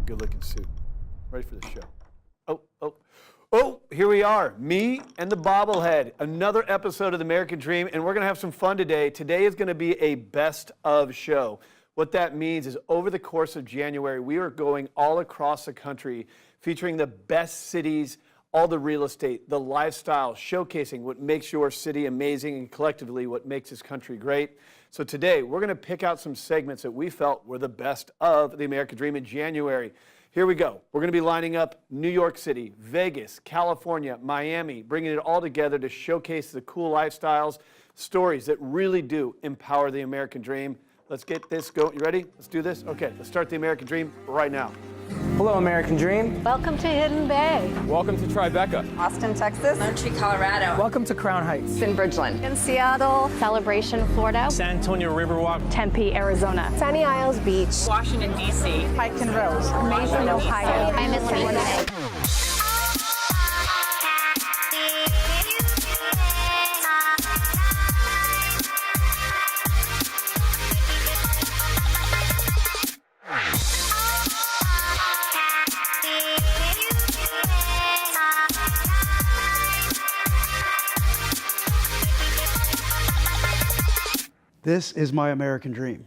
Good looking suit. Ready for the show. Oh, here we are. Me and the bobblehead. Another episode of the American Dream, and we're going to have some fun today. Today is going to be a best of show. What that means is over the course of January, we are going all across the country featuring the best cities, all the real estate, the lifestyle, showcasing what makes your city amazing and collectively what makes this country great. So today, we're going to pick out some segments that we felt were the best of the American Dream in January. Here we go. We're going to be lining up New York City, Vegas, California, Miami, bringing it all together to showcase the cool lifestyles, stories that really do empower the American Dream. Let's get this going. You ready? Let's do this? Okay, let's start the American Dream right now. Hello, American Dream. Welcome to Hidden Bay. Welcome to Tribeca. Austin, Texas. Montreal, Colorado. Welcome to Crown Heights. In Bridgeland. In Seattle. Celebration, Florida. San Antonio Riverwalk. Tempe, Arizona. Sunny Isles Beach. Washington, D.C. Pike and Rose. Mason, Ohio. I'm in Louise. This is my American dream.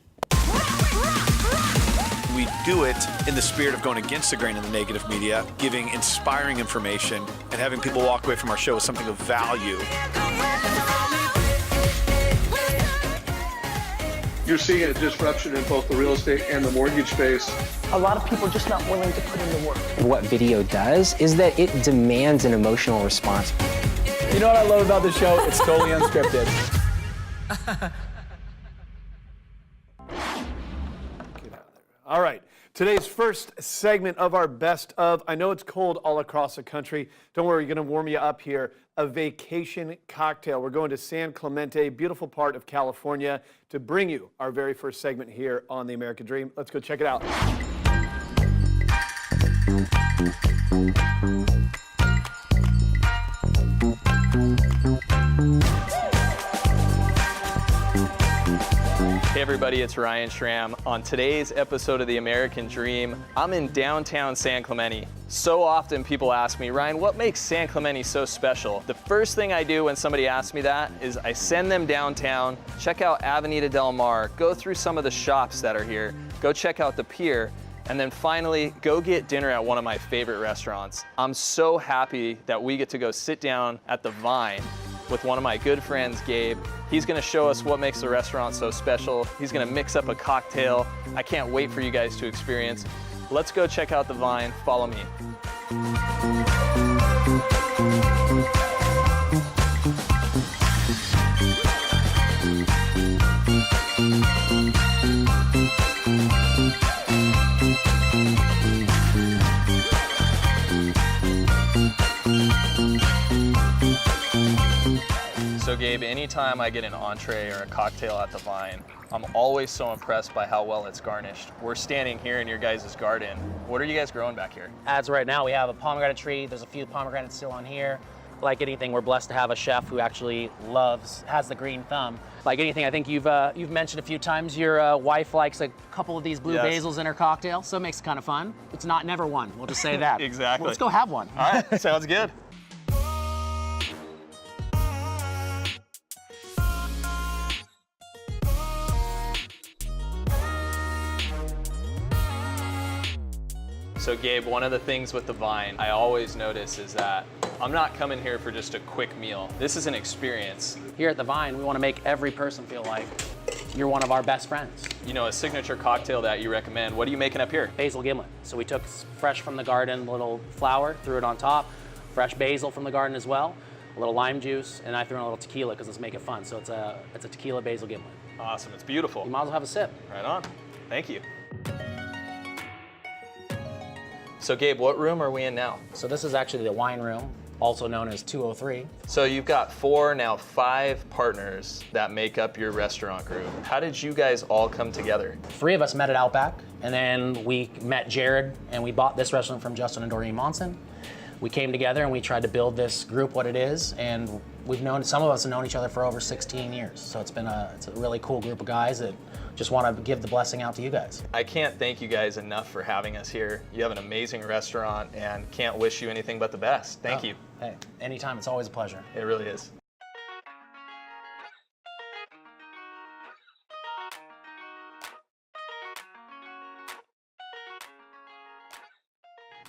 We do it in the spirit of going against the grain of the negative media, giving inspiring information, and having people walk away from our show with something of value. You're seeing a disruption in both the real estate and the mortgage space. A lot of people are just not willing to put in the work. What video does is that it demands an emotional response. You know what I love about this show? It's totally unscripted. All right, today's first segment of our best of, I know it's cold all across the country. Don't worry, we're going to warm you up here. A vacation cocktail. We're going to San Clemente, beautiful part of California, to bring you our very first segment here on the American Dream. Let's go check it out. Hey everybody, it's Ryan Schramm. On today's episode of The American Dream, I'm in downtown San Clemente. So often people ask me, Ryan, what makes San Clemente so special? The first thing I do when somebody asks me that is I send them downtown, check out Avenida Del Mar, go through some of the shops that are here, go check out the pier, and then finally go get dinner at one of my favorite restaurants. I'm so happy that we get to go sit down at the Vine with one of my good friends, Gabe. He's gonna show us what makes the restaurant so special. He's gonna mix up a cocktail. I can't wait for you guys to experience. Let's go check out the Vine. Follow me. So Gabe, anytime I get an entree or a cocktail at the Vine, I'm always so impressed by how well it's garnished. We're standing here in your guys' garden. What are you guys growing back here? As right now, we have a pomegranate tree. There's a few pomegranates still on here. Like anything, we're blessed to have a chef who actually has the green thumb. Like anything, I think you've mentioned a few times your wife likes a couple of these blue basils in her cocktail, so it makes it kind of fun. It's not never one, we'll just say that. Exactly. Well, let's go have one. All right, sounds good. So Gabe, one of the things with the Vine I always notice is that I'm not coming here for just a quick meal. This is an experience. Here at the Vine, we want to make every person feel like you're one of our best friends. You know, a signature cocktail that you recommend. What are you making up here? Basil Gimlet. So we took fresh from the garden, little flower, threw it on top, fresh basil from the garden as well, a little lime juice, and I threw in a little tequila because let's make it fun. So it's a tequila Basil Gimlet. Awesome, it's beautiful. You might as well have a sip. Right on, thank you. So Gabe, what room are we in now? So this is actually the wine room, also known as 203. So you've got 4, now 5 partners that make up your restaurant group. How did you guys all come together? 3 of us met at Outback, and then we met Jared, and we bought this restaurant from Justin and Doreen Monson. We came together and we tried to build this group what it is, and some of us have known each other for over 16 years. So it's a really cool group of guys that just want to give the blessing out to you guys. I can't thank you guys enough for having us here. You have an amazing restaurant and can't wish you anything but the best. Thank you. Hey, anytime, it's always a pleasure. It really is.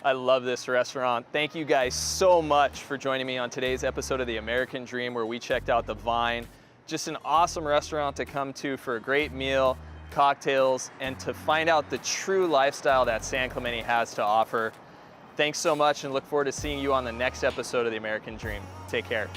I love this restaurant. Thank you guys so much for joining me on today's episode of The American Dream, where we checked out the Vine. Just an awesome restaurant to come to for a great meal, cocktails, and to find out the true lifestyle that San Clemente has to offer. Thanks so much, and look forward to seeing you on the next episode of The American Dream. Take care.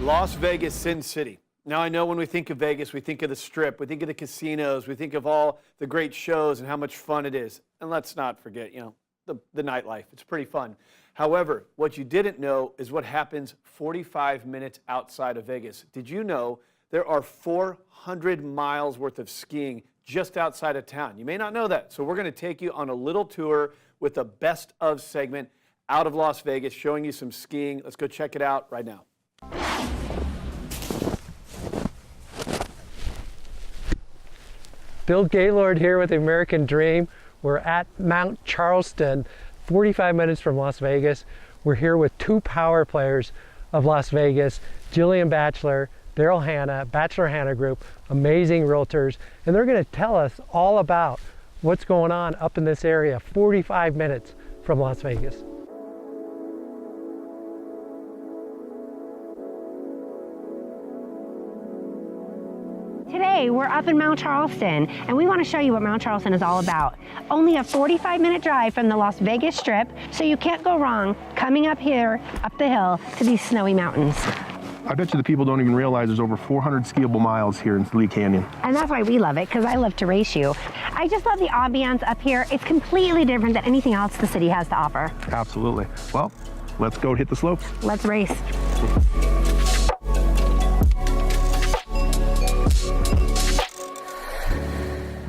Las Vegas, Sin City. Now, I know when we think of Vegas, we think of the Strip, we think of the casinos, we think of all the great shows and how much fun it is. And let's not forget, the nightlife. It's pretty fun. However, what you didn't know is what happens 45 minutes outside of Vegas. Did you know there are 400 miles worth of skiing just outside of town? You may not know that. So we're going to take you on a little tour with a best of segment out of Las Vegas, showing you some skiing. Let's go check it out right now. Bill Gaylord here with the American Dream. We're at Mount Charleston, 45 minutes from Las Vegas. We're here with two power players of Las Vegas, Jillian Batchelor, Daryl Hanna, Batchelor Hanna Group, amazing realtors, and they're going to tell us all about what's going on up in this area, 45 minutes from Las Vegas. Today, we're up in Mount Charleston, and we want to show you what Mount Charleston is all about. Only a 45-minute drive from the Las Vegas Strip, so you can't go wrong coming up here, up the hill, to these snowy mountains. I bet you the people don't even realize there's over 400 skiable miles here in Lee Canyon. And that's why we love it, because I love to race you. I just love the ambiance up here. It's completely different than anything else the city has to offer. Absolutely. Well, let's go hit the slopes. Let's race.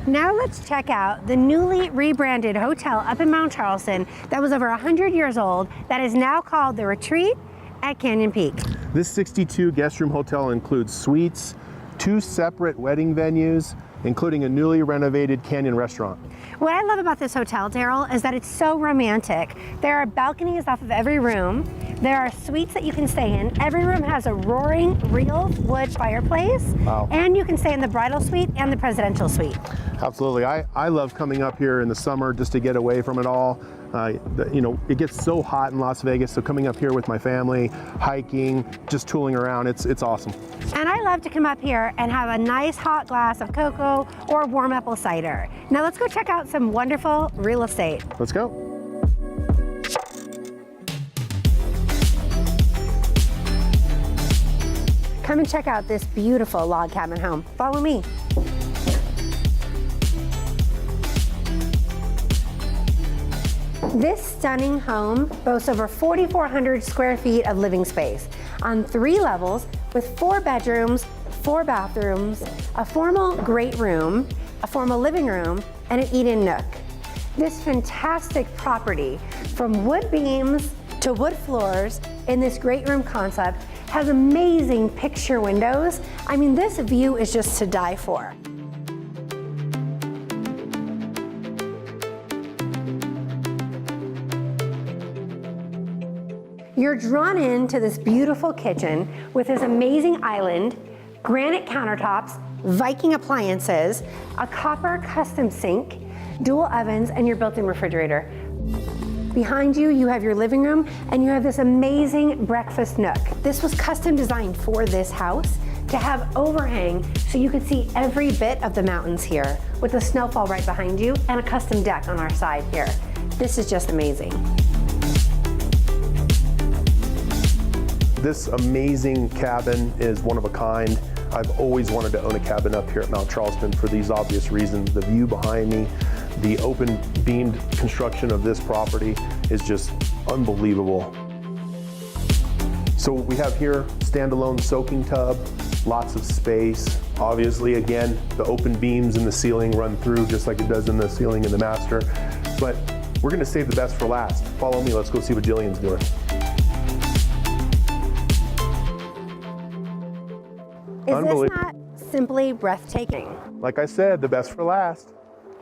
Now let's check out the newly rebranded hotel up in Mount Charleston that was over 100 years old that is now called The Retreat at Canyon Peak. This 62 guest room hotel includes suites, 2 separate wedding venues, including a newly renovated Canyon restaurant. What I love about this hotel, Daryl, is that it's so romantic. There are balconies off of every room. There are suites that you can stay in. Every room has a roaring real wood fireplace. Wow. And you can stay in the bridal suite and the presidential suite. Absolutely. I love coming up here in the summer just to get away from it all. It gets so hot in Las Vegas, so coming up here with my family, hiking, just tooling around, it's awesome. And I love to come up here and have a nice hot glass of cocoa or warm apple cider. Now let's go check out some wonderful real estate. Let's go. Come and check out this beautiful log cabin home. Follow me. This stunning home boasts over 4,400 square feet of living space on 3 levels with 4 bedrooms, 4 bathrooms, a formal great room, a formal living room, and an eat-in nook. This fantastic property, from wood beams to wood floors in this great room concept, has amazing picture windows. I mean, this view is just to die for. You're drawn into this beautiful kitchen with this amazing island, granite countertops, Viking appliances, a copper custom sink, dual ovens, and your built-in refrigerator. Behind you, you have your living room, and you have this amazing breakfast nook. This was custom designed for this house to have overhang so you could see every bit of the mountains here with the snowfall right behind you and a custom deck on our side here. This is just amazing. This amazing cabin is one of a kind. I've always wanted to own a cabin up here at Mount Charleston for these obvious reasons. The view behind me, the open beamed construction of this property is just unbelievable. So what we have here, standalone soaking tub, lots of space. Obviously, again, the open beams in the ceiling run through just like it does in the ceiling in the master. But We're going to save the best for last. Follow me. Let's go see what Jillian's doing. Is this not simply breathtaking? Like I said, the best for last.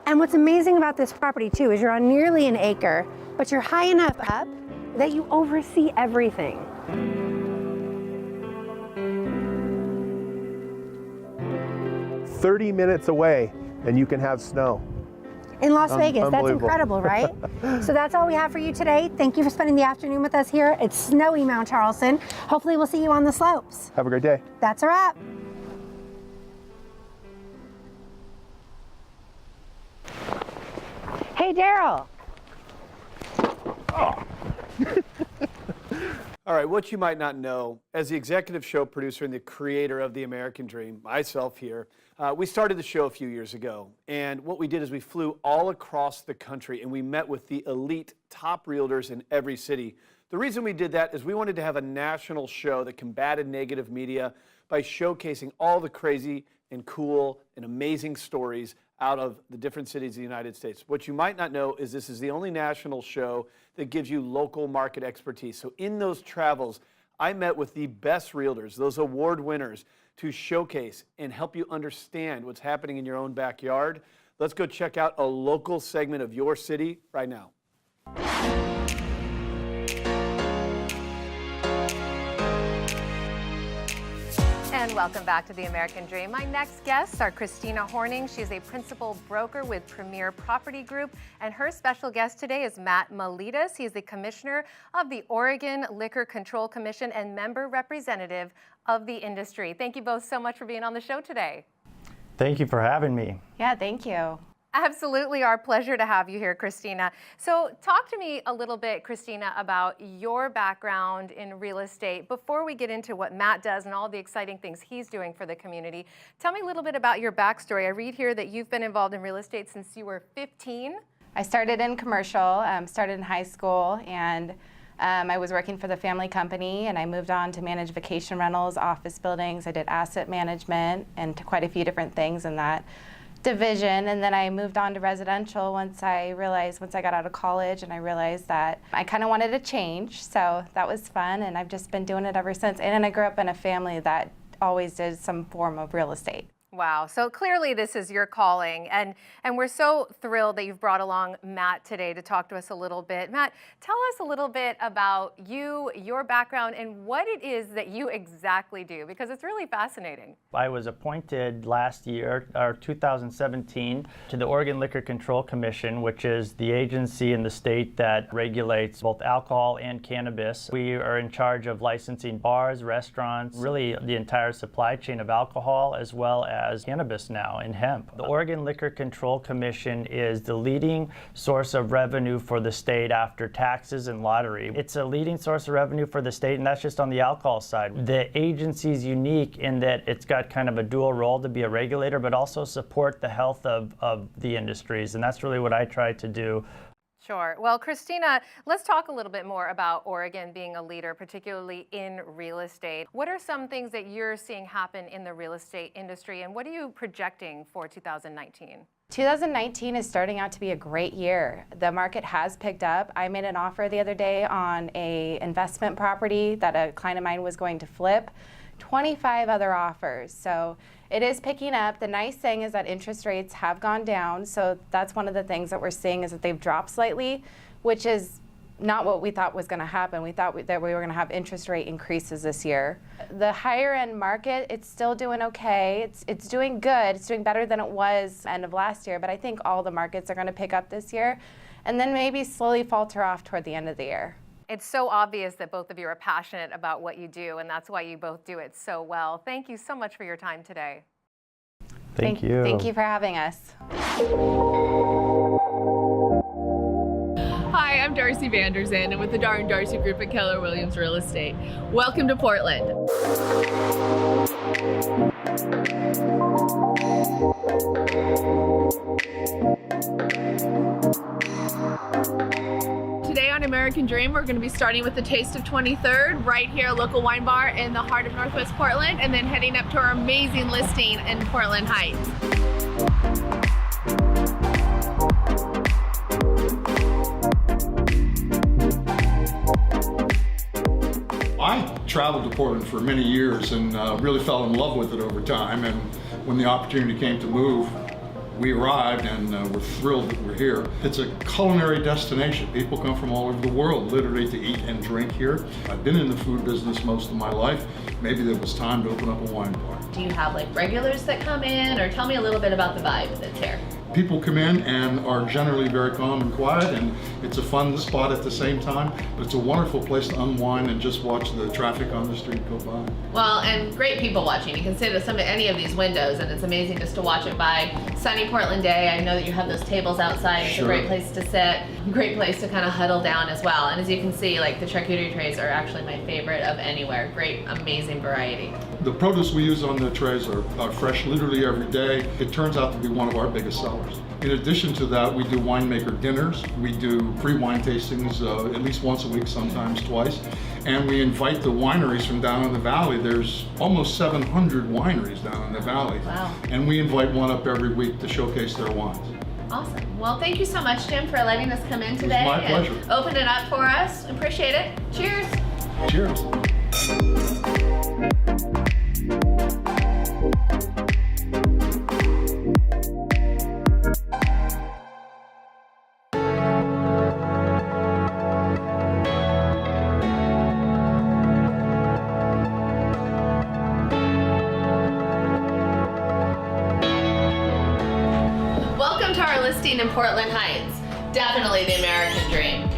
And what's amazing about this property too is you're on nearly an acre, but you're high enough up that you oversee everything. 30 minutes away and you can have snow. In Las Vegas, that's Unbelievable. incredible, right? So that's all we have for you today. Thank you for spending the afternoon with us here. It's snowy Mount Charleston. Hopefully we'll see you on the slopes. Have a great day. That's a wrap. Hey, Daryl. All right, what you might not know, as the executive show producer and the creator of The American Dream, myself here, we started the show a few years ago. And what we did is we flew all across the country and we met with the elite top realtors in every city. The reason we did that is we wanted to have a national show that combated negative media by showcasing all the crazy and cool and amazing stories out of the different cities of the United States. What you might not know is this is the only national show that gives you local market expertise. So in those travels, I met with the best realtors, those award winners, to showcase and help you understand what's happening in your own backyard. Let's go check out a local segment of your city right now. And welcome back to The American Dream. My next guests are Christina Horning. She's a principal broker with Premier Property Group. And her special guest today is Matt Maletis. He's the commissioner of the Oregon Liquor Control Commission and member representative of the industry. Thank you both so much for being on the show today. Thank you for having me. Yeah, thank you. Absolutely our pleasure to have you here, Christina. So talk to me a little bit, Christina, about your background in real estate. Before we get into what Matt does and all the exciting things he's doing for the community, tell me a little bit about your backstory. I read here that you've been involved in real estate since you were 15. I started in commercial, started in high school, and I was working for the family company, and I moved on to manage vacation rentals, office buildings. I did asset management and quite a few different things in that division, and then I moved on to residential once I got out of college, and I realized that I kind of wanted a change, so that was fun, and I've just been doing it ever since. And I grew up in a family that always did some form of real estate. Wow, so clearly this is your calling, and we're so thrilled that you've brought along Matt today to talk to us a little bit. Matt, tell us a little bit about you, your background, and what it is that you exactly do, because it's really fascinating. I was appointed last year, or 2017, to the Oregon Liquor Control Commission, which is the agency in the state that regulates both alcohol and cannabis. We are in charge of licensing bars, restaurants, really the entire supply chain of alcohol, as well as cannabis now and hemp. The Oregon Liquor Control Commission is the leading source of revenue for the state after taxes and lottery. It's a leading source of revenue for the state, and that's just on the alcohol side. The agency is unique in that it's got kind of a dual role to be a regulator, but also support the health of the industries, and that's really what I try to do. Sure. Well, Christina, let's talk a little bit more about Oregon being a leader, particularly in real estate. What are some things that you're seeing happen in the real estate industry, and what are you projecting for 2019? 2019 is starting out to be a great year. The market has picked up. I made an offer the other day on an investment property that a client of mine was going to flip. 25 other offers. So it is picking up. The nice thing is that interest rates have gone down. So that's one of the things that we're seeing is that they've dropped slightly, which is not what we thought was going to happen. We thought that we were going to have interest rate increases this year. The higher end market, it's still doing okay. It's doing good. It's doing better than it was end of last year. But I think all the markets are going to pick up this year and then maybe slowly falter off toward the end of the year. It's so obvious that both of you are passionate about what you do, and that's why you both do it so well. Thank you so much for your time today. Thank you. Thank you for having us. Hi, I'm Darcie Vanderzanden with the Darcie Group at Keller Williams Real Estate. Welcome to Portland. Today on American Dream, we're going to be starting with the Taste of 23rd right here, a local wine bar in the heart of Northwest Portland, and then heading up to our amazing listing in Portland Heights. traveled to Portland for many years and really fell in love with it over time. And when the opportunity came to move, we arrived and we're thrilled that we're here. It's a culinary destination. People come from all over the world literally to eat and drink here. I've been in the food business most of my life. Maybe there was time to open up a wine bar. Do you have like regulars that come in, or tell me a little bit about the vibe that's here? People come in and are generally very calm and quiet, and it's a fun spot at the same time, but it's a wonderful place to unwind and just watch the traffic on the street go by. Well, and great people watching. You can sit at any of these windows, and it's amazing just to watch it by sunny Portland day. I know that you have those tables outside. It's Sure. a great place to sit, great place to kind of huddle down as well. And as you can see, like the charcuterie trays are actually my favorite of anywhere. Great, amazing variety. The produce we use on the trays are fresh literally every day. It turns out to be one of our biggest sellers. In addition to that, we do winemaker dinners. We do free wine tastings at least once a week, sometimes twice. And we invite the wineries from down in the valley. There's almost 700 wineries down in the valley. Wow. And we invite one up every week to showcase their wines. Awesome. Well, thank you so much, Jim, for letting us come in today my pleasure. and open it up for us. Appreciate it. Cheers. Cheers. Welcome to our listing in Portland Heights. Definitely the American dream.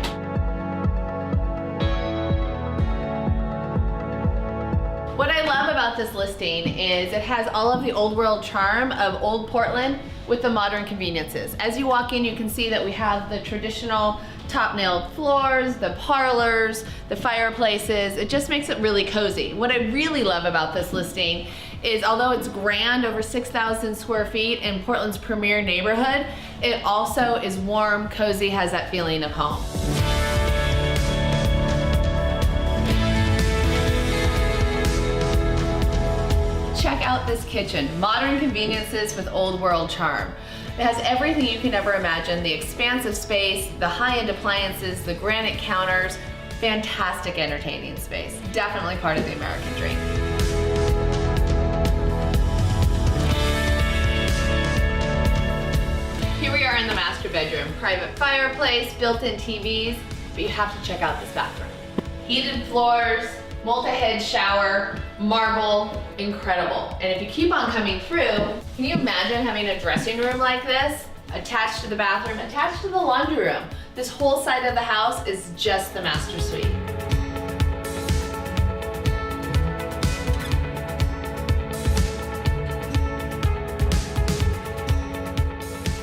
What I love about this listing is it has all of the old world charm of old Portland with the modern conveniences. As you walk in, you can see that we have the traditional top nailed floors, the parlors, the fireplaces. It just makes it really cozy. What I really love about this listing is although it's grand, over 6,000 square feet in Portland's premier neighborhood, it also is warm, cozy, has that feeling of home. Check out this kitchen. Modern conveniences with old world charm. It has everything you can ever imagine, the expansive space, the high-end appliances, the granite counters, fantastic entertaining space. Definitely part of the American dream. Here we are in the master bedroom. Private fireplace, built-in TVs, but you have to check out this bathroom. Heated floors, multi-head shower, marble, incredible. And if you keep on coming through, can you imagine having a dressing room like this, attached to the bathroom, attached to the laundry room? This whole side of the house is just the master suite.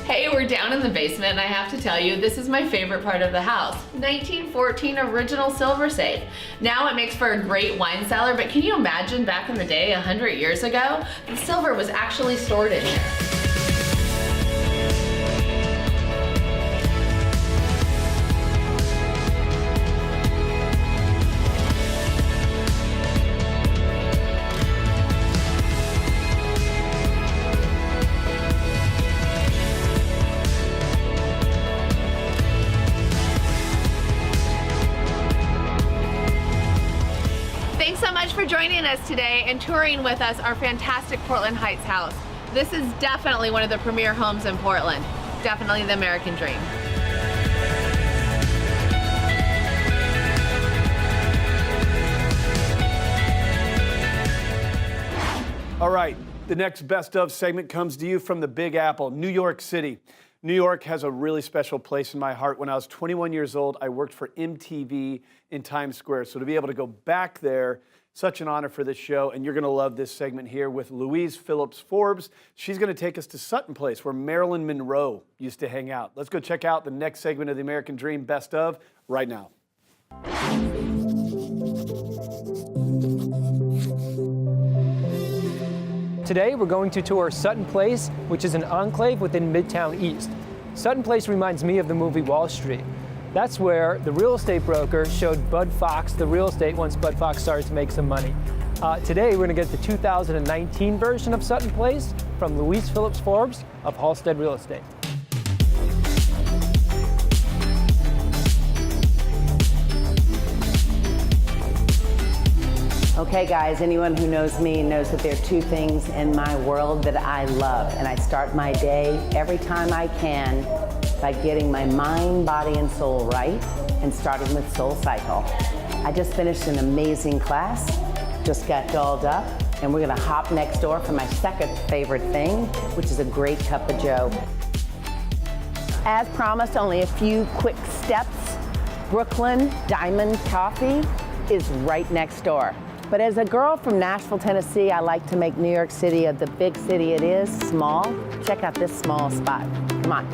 Hey, we're down in the basement, and I have to tell you, this is my favorite part of the house. 1914 original silver safe. Now it makes for a great wine cellar, but can you imagine back in the day, 100 years ago, the silver was actually stored in here. For joining us today and touring with us our fantastic Portland Heights house. This is definitely one of the premier homes in Portland. Definitely the American dream. All right, the next Best Of segment comes to you from the Big Apple, New York City. New York has a really special place in my heart. When I was 21 years old, I worked for MTV in Times Square. So to be able to go back there, such an honor for this show, and you're gonna love this segment here with Louise Phillips Forbes. She's gonna take us to Sutton Place, where Marilyn Monroe used to hang out. Let's go check out the next segment of the American Dream Best Of right now. Today we're going to tour Sutton Place, which is an enclave within Midtown East. Sutton Place reminds me of the movie Wall Street. That's where the real estate broker showed Bud Fox the real estate once Bud Fox started to make some money. Today we're going to get the 2019 version of Sutton Place from Louise Phillips Forbes of Halstead Real Estate. Okay guys, anyone who knows me knows that there are two things in my world that I love, and I start my day every time I can by getting my mind, body, and soul right, and starting with Soul Cycle. I just finished an amazing class, just got dolled up, and we're gonna hop next door for my second favorite thing, which is a great cup of joe. As promised, only a few quick steps. Brooklyn Diamond Coffee is right next door. But as a girl from Nashville, Tennessee, I like to make New York City, the big city it is, small. Check out this small spot. Come on.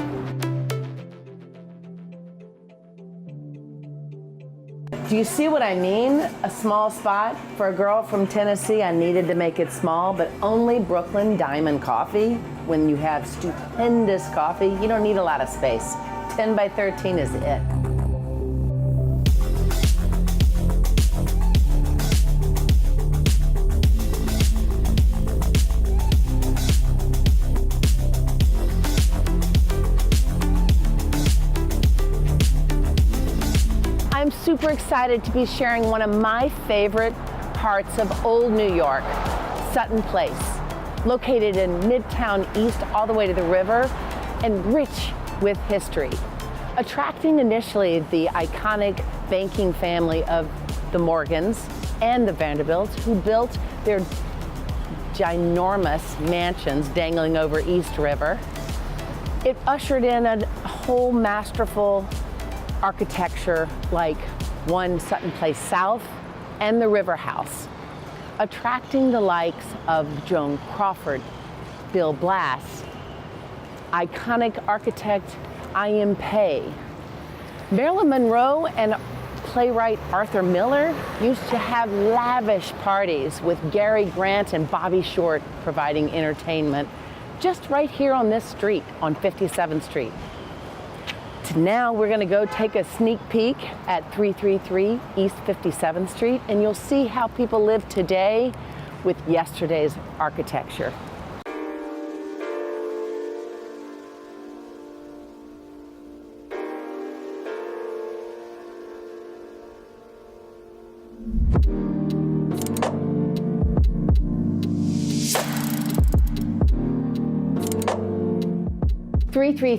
Do you see what I mean? A small spot. For a girl from Tennessee, I needed to make it small, but only Brooklyn Diamond Coffee. When you have stupendous coffee, you don't need a lot of space. 10 by 13 is it. I'm super excited to be sharing one of my favorite parts of old New York, Sutton Place, located in Midtown East all the way to the river and rich with history. Attracting initially the iconic banking family of the Morgans and the Vanderbilts, who built their ginormous mansions dangling over East River. It ushered in a whole masterful architecture like One Sutton Place South and the River House, attracting the likes of Joan Crawford, Bill Blass, iconic architect I.M. Pei. Marilyn Monroe and playwright Arthur Miller used to have lavish parties with Gary Grant and Bobby Short providing entertainment just right here on this street, on 57th Street. Now we're going to go take a sneak peek at 333 East 57th Street, and you'll see how people live today with yesterday's architecture.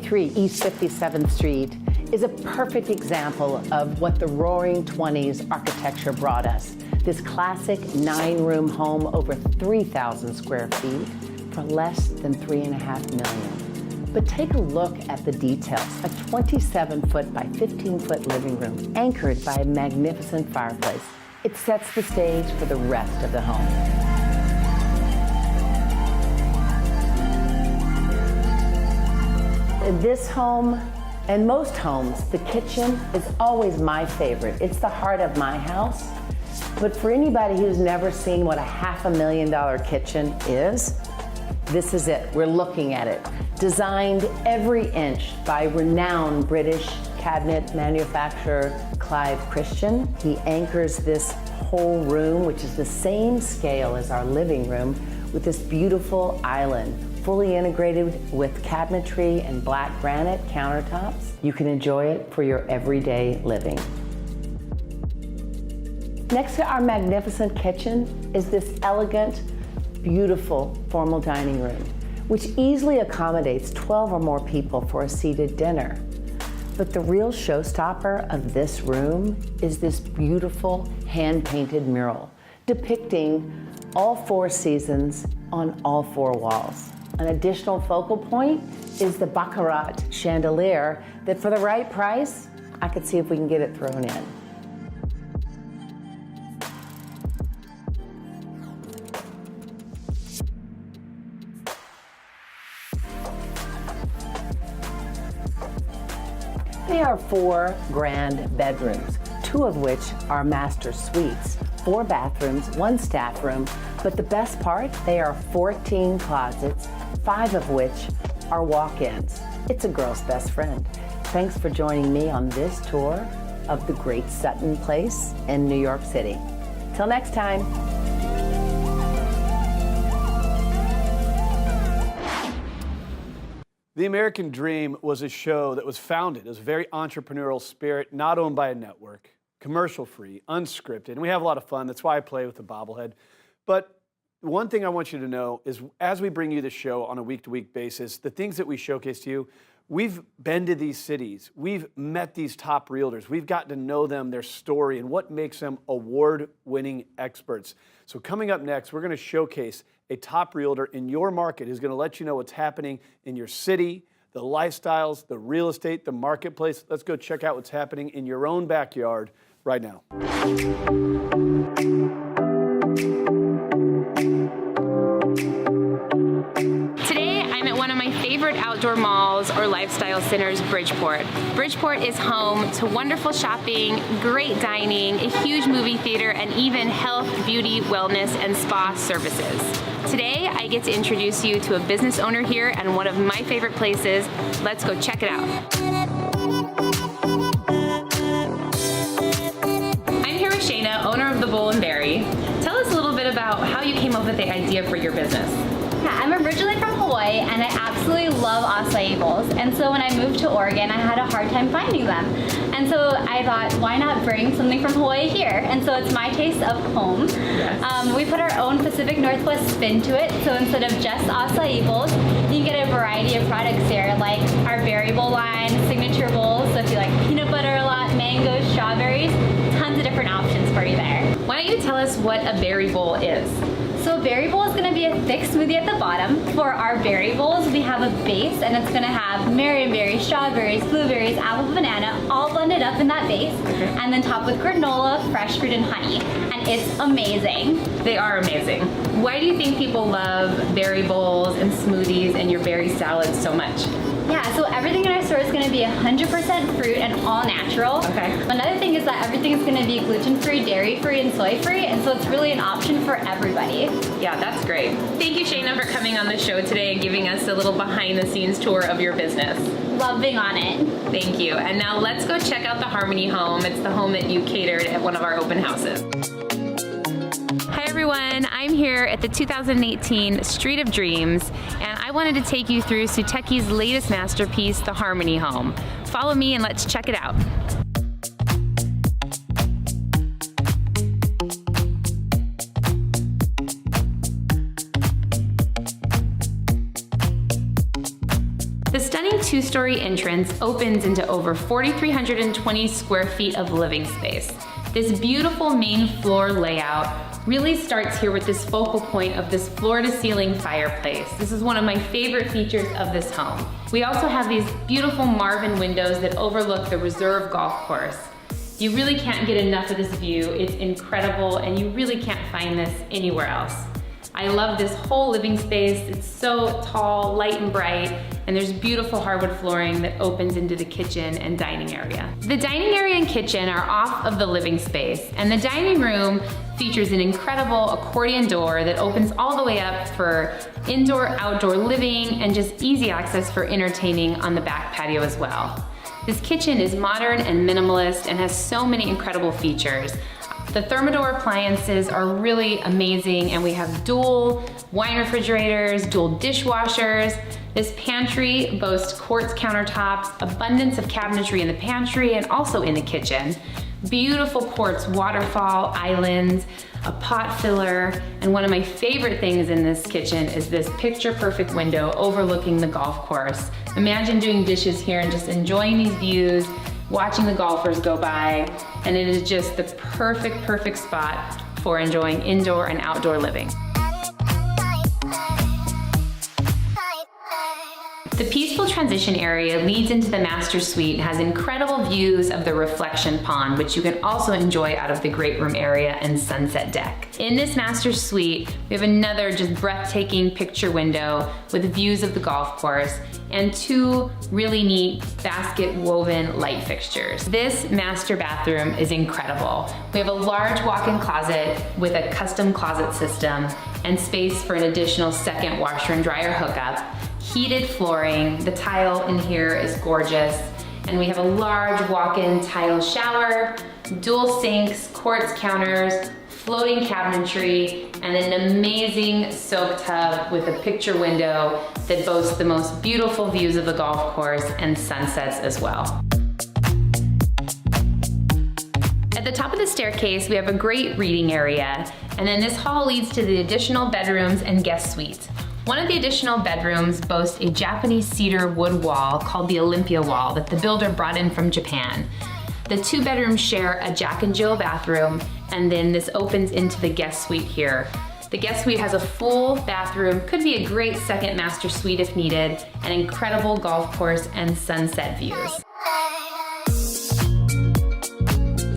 East 57th Street is a perfect example of what the Roaring 20s architecture brought us. This classic 9-room home over 3,000 square feet for less than $3.5 million. But take a look at the details. A 27-foot by 15-foot living room anchored by a magnificent fireplace. It sets the stage for the rest of the home. In this home, and most homes, the kitchen is always my favorite. It's the heart of my house. But for anybody who's never seen what a $500,000 kitchen is, this is it. We're looking at it. Designed every inch by renowned British cabinet manufacturer Clive Christian. He anchors this whole room, which is the same scale as our living room, with this beautiful island, fully integrated with cabinetry and black granite countertops. You can enjoy it for your everyday living. Next to our magnificent kitchen is this elegant, beautiful formal dining room, which easily accommodates 12 or more people for a seated dinner. But the real showstopper of this room is this beautiful hand-painted mural depicting all 4 seasons on all 4 walls. An additional focal point is the Baccarat chandelier that for the right price, I could see if we can get it thrown in. There are 4 grand bedrooms, 2 of which are master suites, 4 bathrooms, 1 staff room, but the best part, they are 14 closets, 5 of which are walk-ins. It's a girl's best friend. Thanks for joining me on this tour of the great Sutton Place in New York City. Till next time. The American Dream was a show that was founded as a very entrepreneurial spirit, not owned by a network. commercial-free, unscripted, and we have a lot of fun. That's why I play with the bobblehead. But one thing I want you to know is as we bring you the show on a week-to-week basis, the things that we showcase to you, we've been to these cities. We've met these top realtors. We've gotten to know them, their story, and what makes them award-winning experts. So coming up next, we're going to showcase a top realtor in your market who's going to let you know what's happening in your city, the lifestyles, the real estate, the marketplace. Let's go check out what's happening in your own backyard right now. Today, I'm at one of my favorite outdoor malls or lifestyle centers, Bridgeport. Bridgeport is home to wonderful shopping, great dining, a huge movie theater, and even health, beauty, wellness, and spa services. Today, I get to introduce you to a business owner here and one of my favorite places. Let's go check it out. I'm here with Shania, owner of the Bull and Berry. Tell us a little bit about how you came up with the idea for your business. Yeah, I'm originally from Hawaii and I absolutely love acai bowls. And so when I moved to Oregon, I had a hard time finding them. And so I thought, why not bring something from Hawaii here? And so it's my taste of home. Yes. We put our own Pacific Northwest spin to it. So instead of just acai bowls, you can get a variety of products here, like our berry bowl line, signature bowls. So if you like peanut butter a lot, mangoes, strawberries, tons of different options for you there. Why don't you tell us what a berry bowl is? So a berry bowl is going to be a thick smoothie at the bottom. For our berry bowls, we have a base and it's going to have marionberry, strawberries, blueberries, apple, banana, all blended up in that base, and then topped with granola, fresh fruit, and honey. And it's amazing. They are amazing. Why do you think people love berry bowls and smoothies and your berry salads so much? Yeah, so everything in our store is going to be 100% fruit and all natural. Okay. Another thing is that everything is going to be gluten-free, dairy-free, and soy-free, and so it's really an option for everybody. Yeah, that's great. Thank you, Shania, for coming on the show today and giving us a little behind-the-scenes tour of your business. Love being on it. Thank you. And now let's go check out the Harmony home. It's the home that you catered at one of our open houses. Hi everyone, I'm here at the 2018 Street of Dreams, and I wanted to take you through Suteki's latest masterpiece, the Harmony home. Follow me and let's check it out. The stunning two-story entrance opens into over 4,320 square feet of living space. This beautiful main floor layout really starts here with this focal point of this floor-to-ceiling fireplace. This is one of my favorite features of this home. We also have these beautiful Marvin windows that overlook the reserve golf course. You really can't get enough of this view. It's incredible, and you really can't find this anywhere else. I love this whole living space. It's so tall, light and bright, and there's beautiful hardwood flooring that opens into the kitchen and dining area. The dining area and kitchen are off of the living space, and the dining room features an incredible accordion door that opens all the way up for indoor-outdoor living and just easy access for entertaining on the back patio as well. This kitchen is modern and minimalist and has so many incredible features. The Thermador appliances are really amazing, and we have dual wine refrigerators, dual dishwashers. This pantry boasts quartz countertops, abundance of cabinetry in the pantry and also in the kitchen. Beautiful quartz waterfall islands, a pot filler, and one of my favorite things in this kitchen is this picture-perfect window overlooking the golf course. Imagine doing dishes here and just enjoying these views, watching the golfers go by, and it is just the perfect spot for enjoying indoor and outdoor living. The peaceful transition area leads into the master suite and has incredible views of the reflection pond, which you can also enjoy out of the great room area and sunset deck. In this master suite, we have another just breathtaking picture window with views of the golf course and two really neat basket woven light fixtures. This master bathroom is incredible. We have a large walk-in closet with a custom closet system and space for an additional second washer and dryer hookup. Heated flooring, the tile in here is gorgeous, and we have a large walk-in tile shower, dual sinks, quartz counters, floating cabinetry, and an amazing soak tub with a picture window that boasts the most beautiful views of the golf course and sunsets as well. At the top of the staircase, we have a great reading area, and then this hall leads to the additional bedrooms and guest suites. One of the additional bedrooms boasts a Japanese cedar wood wall called the Olympia wall that the builder brought in from Japan. The 2 bedrooms share a Jack and Jill bathroom, and then this opens into the guest suite here. The guest suite has a full bathroom, could be a great second master suite if needed, an incredible golf course and sunset views.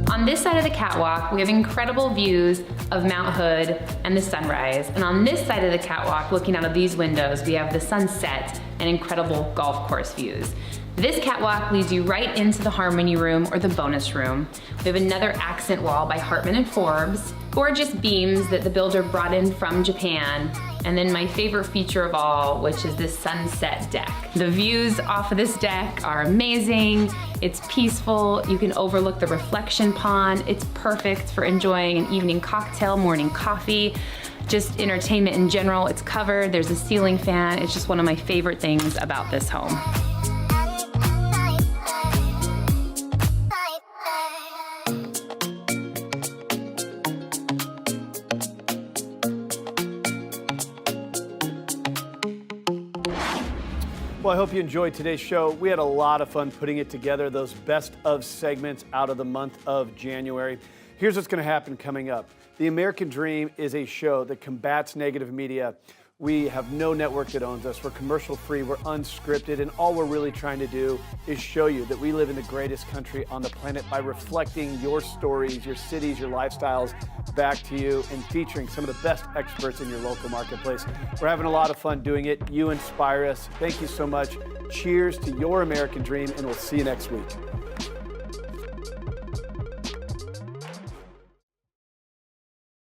On this side of the catwalk, we have incredible views of Mount Hood and the sunrise. And on this side of the catwalk, looking out of these windows, we have the sunset and incredible golf course views. This catwalk leads you right into the Harmony Room or the bonus room. We have another accent wall by Hartman and Forbes, gorgeous beams that the builder brought in from Japan, and then my favorite feature of all, which is this sunset deck. The views off of this deck are amazing. It's peaceful. You can overlook the reflection pond. It's perfect for enjoying an evening cocktail, morning coffee, just entertainment in general. It's covered. There's a ceiling fan. It's just one of my favorite things about this home. Well, I hope you enjoyed today's show. We had a lot of fun putting it together, those best of segments out of the month of January. Here's what's going to happen coming up. The American Dream is a show that combats negative media. We have no network that owns us. We're commercial free, we're unscripted, and all we're really trying to do is show you that we live in the greatest country on the planet by reflecting your stories, your cities, your lifestyles back to you and featuring some of the best experts in your local marketplace. We're having a lot of fun doing it. You inspire us. Thank you so much. Cheers to your American Dream, and we'll see you next week.